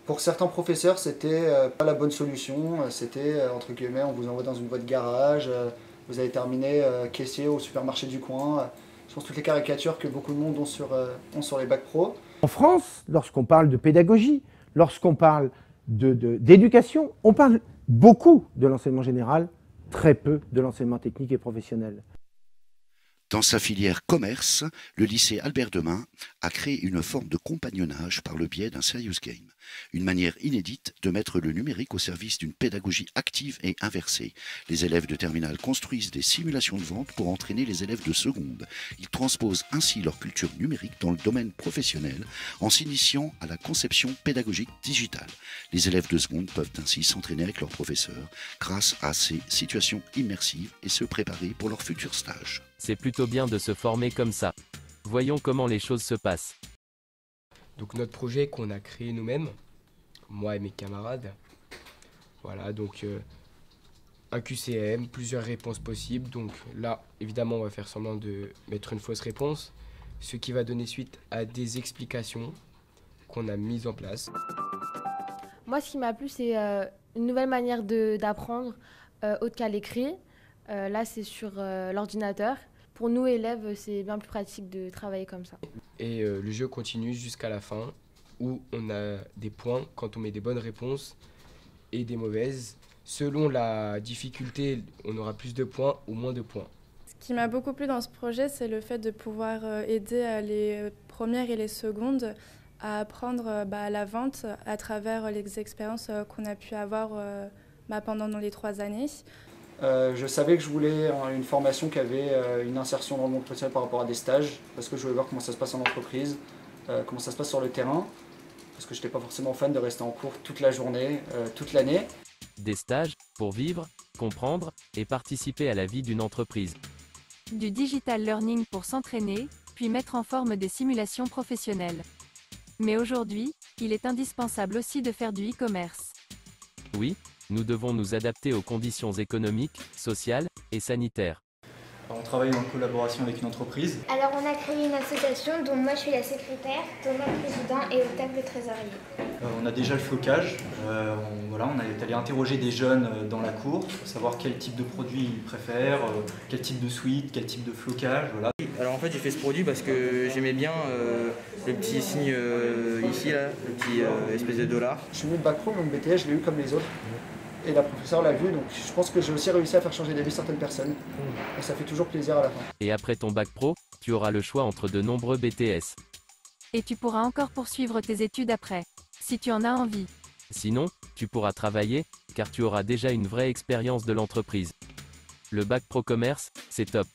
Pour certains professeurs, c'était pas la bonne solution. C'était, entre guillemets, on vous envoie dans une voie de garage, vous allez terminer caissier au supermarché du coin. Je pense toutes les caricatures que beaucoup de monde ont sur les bacs pro. En France, lorsqu'on parle de pédagogie, lorsqu'on parle d'éducation, on parle beaucoup de l'enseignement général, très peu de l'enseignement technique et professionnel. Dans sa filière commerce, le lycée Albert Demain a créé une forme de compagnonnage par le biais d'un serious game, une manière inédite de mettre le numérique au service d'une pédagogie active et inversée. Les élèves de terminale construisent des simulations de vente pour entraîner les élèves de seconde. Ils transposent ainsi leur culture numérique dans le domaine professionnel en s'initiant à la conception pédagogique digitale. Les élèves de seconde peuvent ainsi s'entraîner avec leurs professeurs grâce à ces situations immersives et se préparer pour leur futur stage. C'est plutôt bien de se former comme ça. Voyons comment les choses se passent. Donc notre projet qu'on a créé nous-mêmes, moi et mes camarades, voilà, donc un QCM, plusieurs réponses possibles. Donc là, évidemment, on va faire semblant de mettre une fausse réponse, ce qui va donner suite à des explications qu'on a mises en place. Moi, ce qui m'a plu, c'est une nouvelle manière d'apprendre, autre qu'à l'écrit. Là, c'est sur l'ordinateur. Pour nous, élèves, c'est bien plus pratique de travailler comme ça. Et le jeu continue jusqu'à la fin, où on a des points quand on met des bonnes réponses et des mauvaises. Selon la difficulté, on aura plus de points ou moins de points. Ce qui m'a beaucoup plu dans ce projet, c'est le fait de pouvoir aider les premières et les secondes à apprendre la vente à travers les expériences qu'on a pu avoir pendant les 3 années. Je savais que je voulais une formation qui avait une insertion dans le monde professionnel par rapport à des stages, parce que je voulais voir comment ça se passe en entreprise, comment ça se passe sur le terrain, parce que je n'étais pas forcément fan de rester en cours toute la journée, toute l'année. Des stages pour vivre, comprendre et participer à la vie d'une entreprise. Du digital learning pour s'entraîner, puis mettre en forme des simulations professionnelles. Mais aujourd'hui, il est indispensable aussi de faire du e-commerce. Oui, nous devons nous adapter aux conditions économiques, sociales et sanitaires. On travaille en collaboration avec une entreprise. Alors on a créé une association dont moi je suis la secrétaire, Thomas le président et Octave le trésorier. On a déjà le flocage. On est allé interroger des jeunes dans la cour pour savoir quel type de produit ils préfèrent, quel type de suite, quel type de flocage. Voilà. Alors en fait j'ai fait ce produit parce que j'aimais bien le petit signe ici, là, le petit espèce de dollar. Je suis venu de bac pro, donc BTS, je l'ai eu comme les autres. Et la professeure l'a vu, donc je pense que j'ai aussi réussi à faire changer d'avis certaines personnes. Et ça fait toujours plaisir à la fin. Et après ton bac pro, tu auras le choix entre de nombreux BTS. Et tu pourras encore poursuivre tes études après, si tu en as envie. Sinon, tu pourras travailler, car tu auras déjà une vraie expérience de l'entreprise. Le bac pro commerce, c'est top.